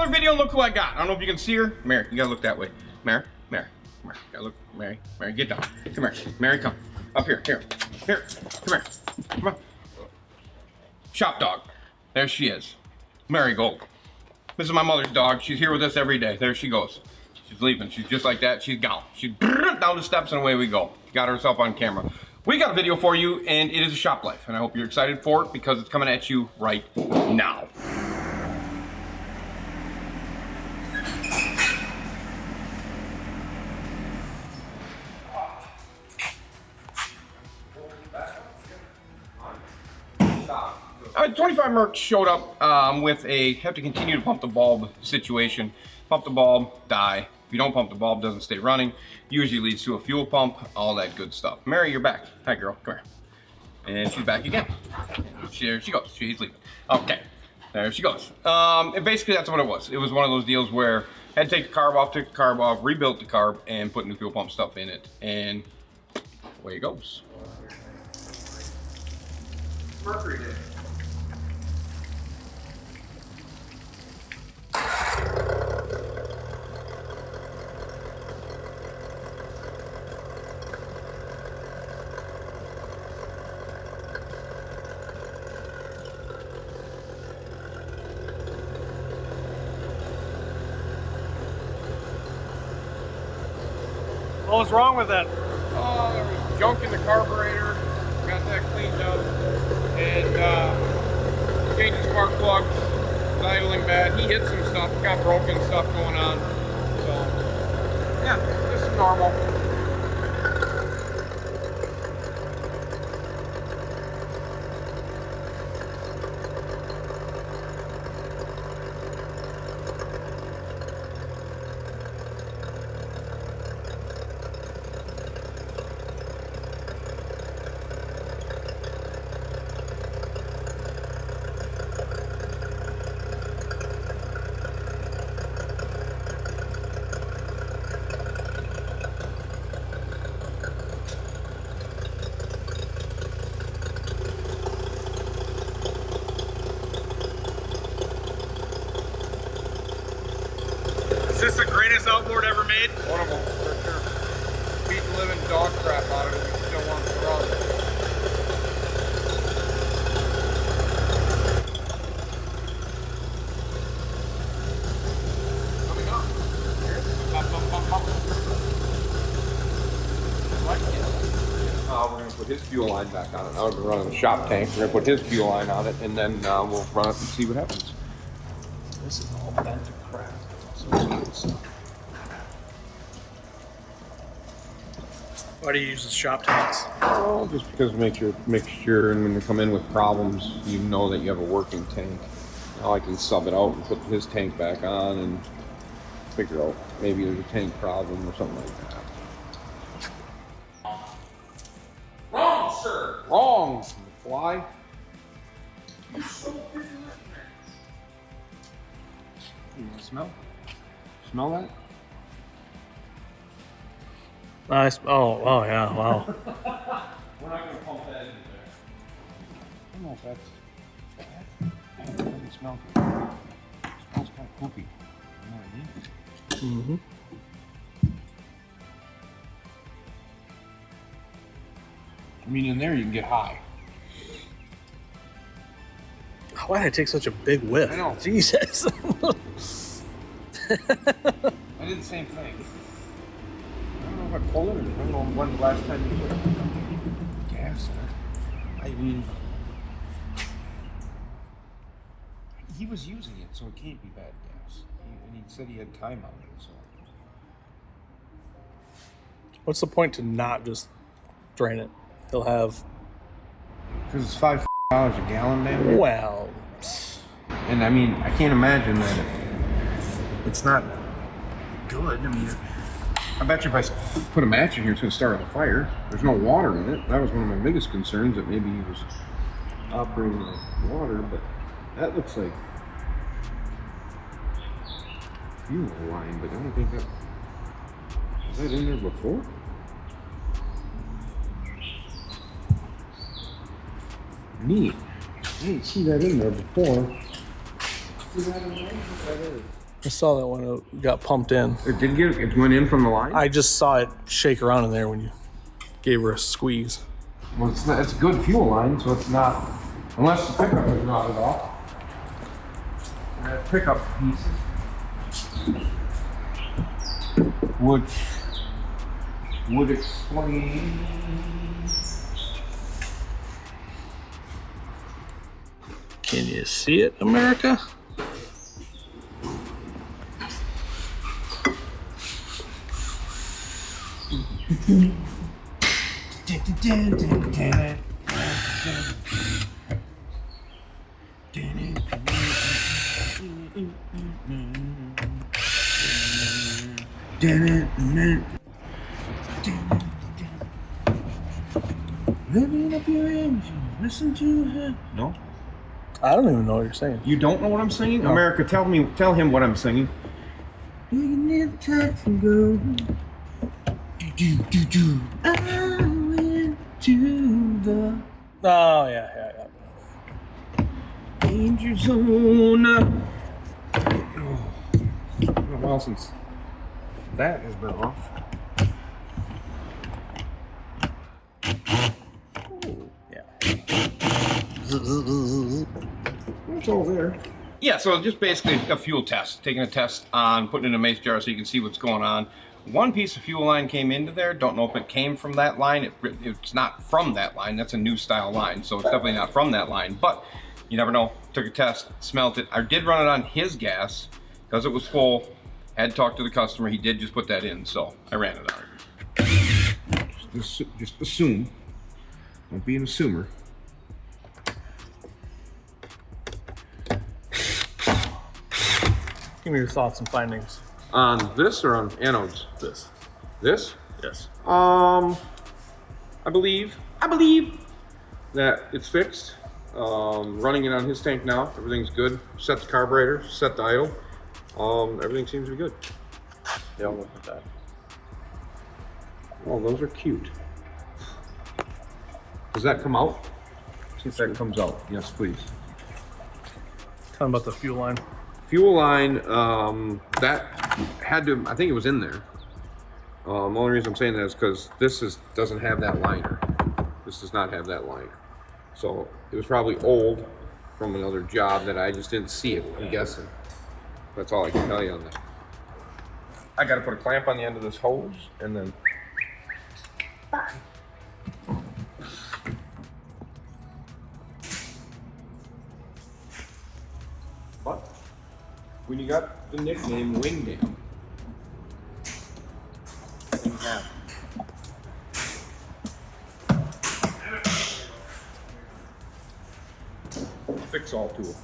another video and look who I got. I don't know if you can see her. Mary, you gotta look that way. Mary, gotta look. Mary, get down. Come here. Mary, come. Up here, here. Come here. Come on. Shop dog. There she is. Marigold. This is my mother's dog. She's here with us every day. There she goes. She's leaving. She's just like that. She's gone. She's down the steps and away we go. Got herself on camera. We got a video for you, and it is a shop life, and I hope you're excited for it because it's coming at you right now. All right, 25 Merc showed up with a have to continue to pump the bulb situation. Pump the bulb, die. If you don't pump the bulb, doesn't stay running. Usually leads to a fuel pump, all that good stuff. Mary, you're back. Hi, girl. Come here. And she's back again. There she goes. She's leaving. Okay. There she goes. And basically, that's what it was. It was one of those deals where I had to take the carb off, took the carb off, rebuilt the carb, and put new fuel pump stuff in it. And away it goes. Mercury Day. What was wrong with it? Oh, there was junk in the carburetor. Got that cleaned up. And changing spark plugs. Was idling bad. He hit some stuff. Got broken stuff going on. So, yeah, just normal. Is this the greatest outboard ever made? One of them, for sure. Beat the living dog crap out of it. We still want to run. Coming up. Here. Bump. We're going to put his fuel line back on it. Now we've been running the shop tank. We're going to put his fuel line on it, and then we'll run it and see what happens. This is all bent to crap. So it's good stuff. Why do you use the shop tanks? Well, just because it makes sure, and when they come in with problems, you know that you have a working tank. Now I can sub it out and put his tank back on and figure out maybe there's a tank problem or something like that. Wrong, sir. Wrong, fly. You so busy. You want to smell? Smell that? Nice. Oh yeah, wow. We're not going to pump that into there. I don't know if that's bad. It doesn't smell good. It smells kind of poopy. You know what I mean? Mm-hmm. I mean, in there you can get high. Why did I take such a big whiff? I know. Jesus. I did the same thing. I don't know if I pulled it or I don't know when the last time you put gas in it. I mean, he was using it, so it can't be bad gas. And he said he had time on it, so. What's the point to not just drain it? He'll have. Because it's $5 a gallon, man. Well. And I mean, I can't imagine that it's not good. I mean, I bet you if I put a match in here, it's going to start on fire. There's no water in it. That was one of my biggest concerns, that maybe he was operating with water, but that looks like fuel line, but I don't think that was that in there before. Neat. I didn't see that in there before. See that in there? That is. I saw that when it got pumped in. It went in from the line? I just saw it shake around in there when you gave her a squeeze. Well, it's a good fuel line, so it's not, unless the pickup is rotted off. Pickup pieces, which would explain. Can you see it, America? Living up your engine, listen to her. No? I don't even know what you're saying. You don't know what I'm singing? No. America, tell him what I'm singing. Do you need a taxi girl? Do. I went to the Oh, yeah. danger zone. Oh, it's been a while since that has been off. It's all there. Yeah, so just basically a fuel test. Taking a test on putting it in a mason jar so you can see what's going on. One piece of fuel line came into there. Don't know if it came from that line. It's not from that line. That's a new style line, so it's definitely not from that line. But you never know. Took a test, smelt it. I did run it on his gas because it was full. Had talked to the customer. He did just put that in, so I ran it on. Just assume. Don't be an assumer. Give me your thoughts and findings. On this or on anodes? This. This? Yes. I believe that it's fixed. Running it on his tank now. Everything's good. Set the carburetor, set the idle. Everything seems to be good. Yeah, I'll look at that. Oh, those are cute. Does that come out? See if that comes out. Yes, please. Tell me about the fuel line. Fuel line, that had to, I think it was in there. The only reason I'm saying that is because this doesn't have that liner. This does not have that liner. So it was probably old from another job that I just didn't see it, I'm guessing. That's all I can tell you on that. I gotta put a clamp on the end of this hose and then bang. But when you got the nickname Wingdam, things happen. Fix all tool.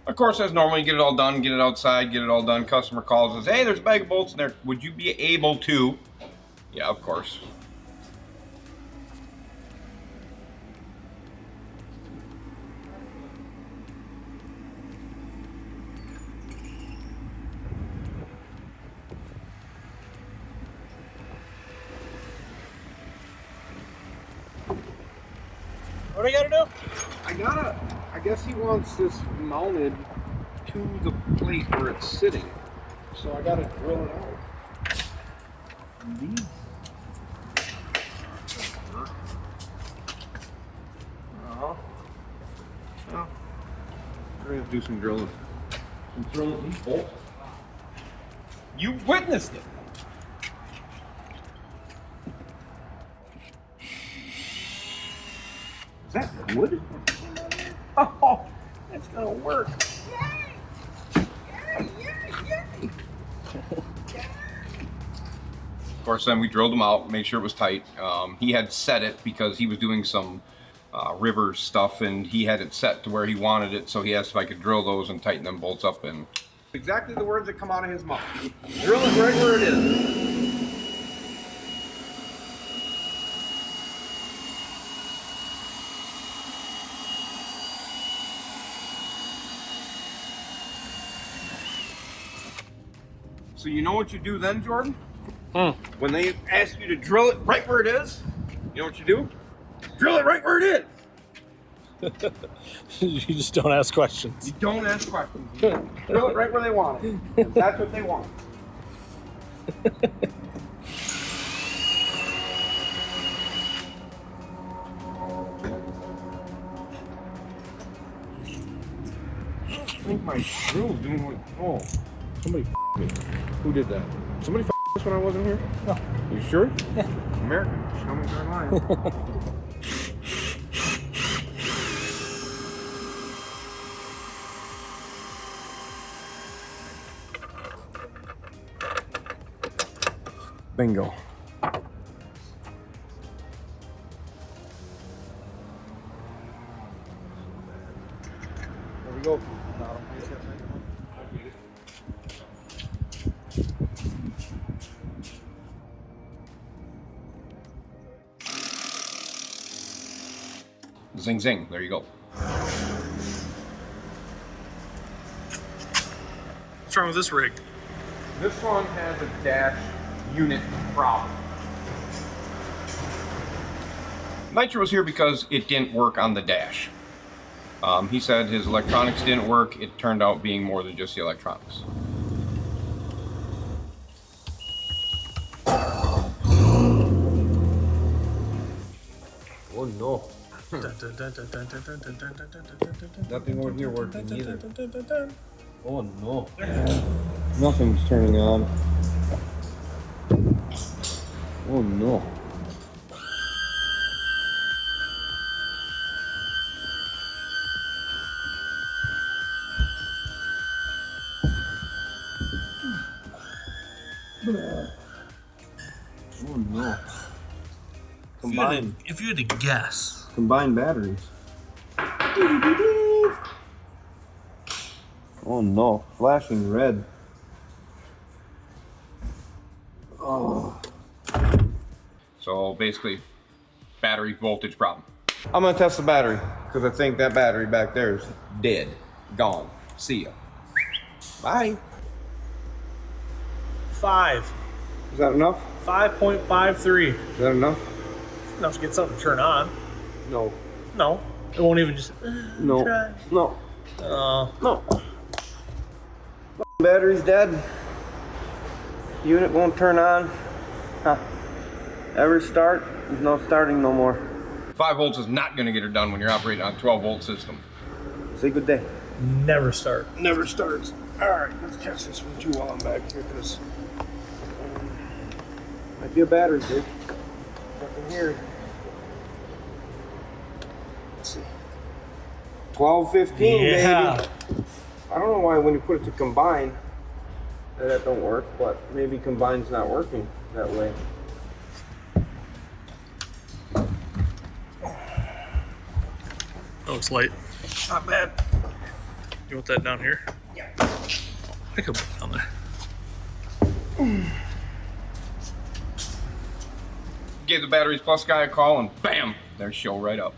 Of course, as normal, you get it all done, get it outside, get it all done. Customer calls us, hey, there's a bag of bolts in there. Would you be able to? Yeah, of course. What do I gotta do? I guess he wants this mounted to the plate where it's sitting. So I gotta drill it out. And these. Well, we're gonna do some drilling. Some drilling these bolts. You witnessed it. Is that wood? Oh, it's gonna work. Of course, then we drilled them out, made sure it was tight. He had set it because he was doing some river stuff, and he had it set to where he wanted it, so he asked if I could drill those and tighten them bolts up in. Exactly the words that come out of his mouth. Drill it right where it is. So you know what you do then, Jordan? When they ask you to drill it right where it is, you know what you do? Drill it right where it is. You just don't ask questions. You don't ask questions. You drill it right where they want it. And that's what they want. I think my drill's doing what? Oh, somebody me. Who did that? Somebody us when I wasn't here? No. You sure? Yeah. American. Show me their line. Bingo. There we go. Zing zing, there you go. What's wrong with this rig? This one has a dash unit problem. Nitro was here because it didn't work on the dash. He said his electronics didn't work. It turned out being more than just the electronics. Oh no. Nothing over here working either. Oh no. Nothing's turning on. Oh no. Oh no. Combined. If you had to guess. Combined batteries. Oh no, flashing red. Oh. So basically, battery voltage problem. I'm gonna test the battery because I think that battery back there is dead, gone. See ya. Bye. 5. Is that enough? 5.53. Is that enough? Enough to get something to turn on. No. No. It won't even just. No. Try. No. No. Battery's dead. Unit won't turn on. Huh. Ever start? There's no starting no more. 5 volts is not going to get her done when you're operating on a 12 volt system. Say good day. Never start. Never starts. Alright, let's test this one too while I'm back here because might be a battery, dude. Fucking here. Let's see. 1215, yeah. baby. I don't know why when you put it to combine that don't work, but maybe combine's not working that way. Oh, it's light. Not bad. You want that down here? Yeah. I could put it down there. Gave the Batteries Plus guy a call and bam, their show right up.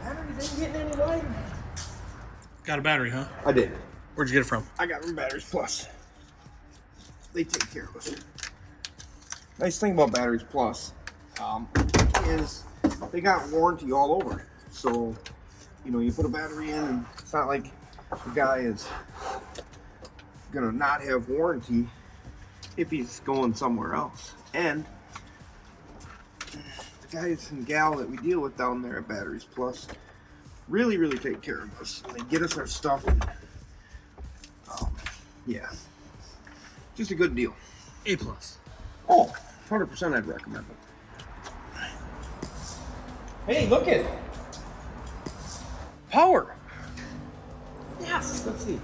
Batteries ain't getting any lighter. Got a battery, huh? I did. Where'd you get it from? I got from Batteries Plus. They take care of us. Nice thing about Batteries Plus is they got warranty all over. So, you know, you put a battery in and it's not like the guy is gonna not have warranty if he's going somewhere else. And the guys and gal that we deal with down there at Batteries Plus really, really take care of us. They get us our stuff. And, yeah, just a good deal. A+. Oh, 100% I'd recommend it. Hey, look it. Power. Yes, let's see.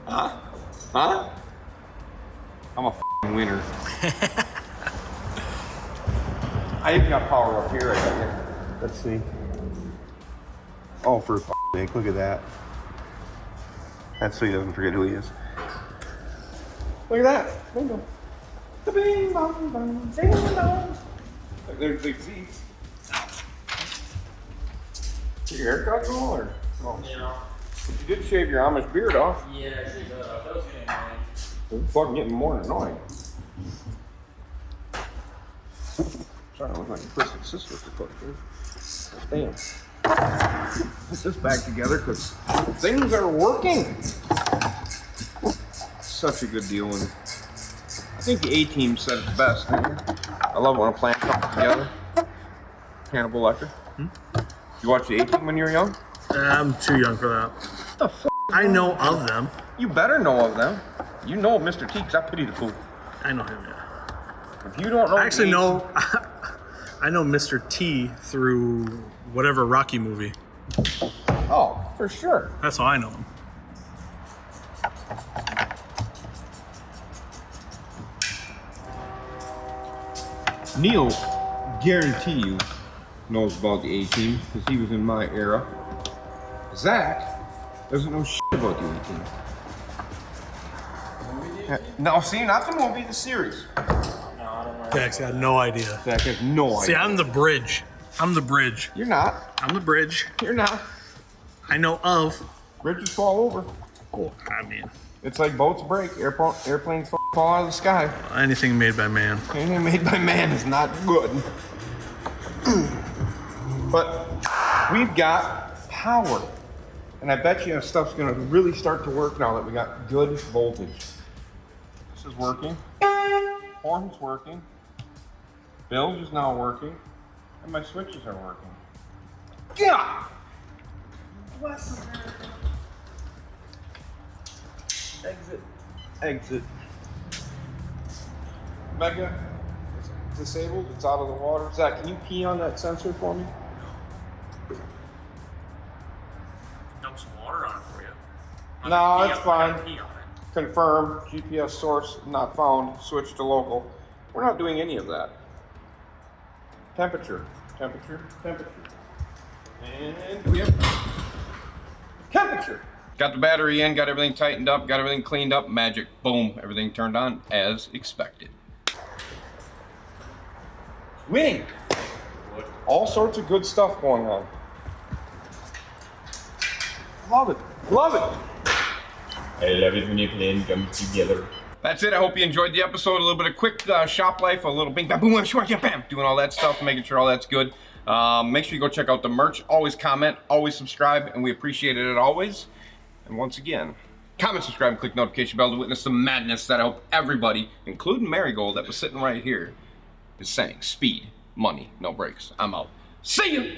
Huh? Huh? I'm a f***ing winner. I even got power up here, I think. Let's see. Oh, for f***ing sake, look at that. That's so he doesn't forget who he is. Look at that. Bingo. Bing bong bong. Ding dong. There's big seats. Did your haircut go or? Oh. Yeah. But you did shave your Amish beard off. Yeah, I should have. That was getting annoying. It's fucking getting more annoying. Sorry, I look like a twisted sister to cook, dude. Damn. Put this back together because things are working. Such a good deal. And I think the A-Team said it best. I love when a plant comes together. Hannibal Lecter. You watch the A-Team when you were young? I'm too young for that. What the f***? I know of them. You better know of them. You know of Mr. T because I pity the fool. I know him, yeah. If you don't know, I actually know. I know Mr. T through whatever Rocky movie. Oh, for sure. That's how I know him. Neil, guarantee you, knows about the A-Team because he was in my era. Zach doesn't know shit about the A-Team. No, see, not the movie, the series. Zach's got no idea. Zach has no idea. See, I'm the bridge. I'm the bridge. You're not. I'm the bridge. You're not. I know of. Bridges fall over. Oh, I mean, It's like boats break, airplanes fall out of the sky. anything made by man. Anything made by man is not good. But we've got power. And I bet you stuff's gonna really start to work now that we got good voltage. This is working. Horn's working. Bilge is now working. And my switches are working. Yeah! Bless them. Exit. Exit. Mega, it's disabled. It's out of the water. Zach, can you pee on that sensor for me? Dump some water on it for you. No, it's fine. Confirm. GPS source not found. Switch to local. We're not doing any of that. Temperature. Temperature. Temperature. And we have temperature. Got the battery in, got everything tightened up, got everything cleaned up. Magic. Boom. Everything turned on as expected. Winning. All sorts of good stuff going on. Love it. Love it. I love it when your plan comes together. That's it. I hope you enjoyed the episode. A little bit of quick shop life, a little bing, bam, boom, bam, shwar, yeah, bam, doing all that stuff, making sure all that's good. Make sure you go check out the merch. Always comment, always subscribe, and we appreciate it always. And once again, comment, subscribe, and click notification bell to witness the madness that I hope everybody, including Marigold that was sitting right here, is saying. Speed, money, no brakes. I'm out. See you.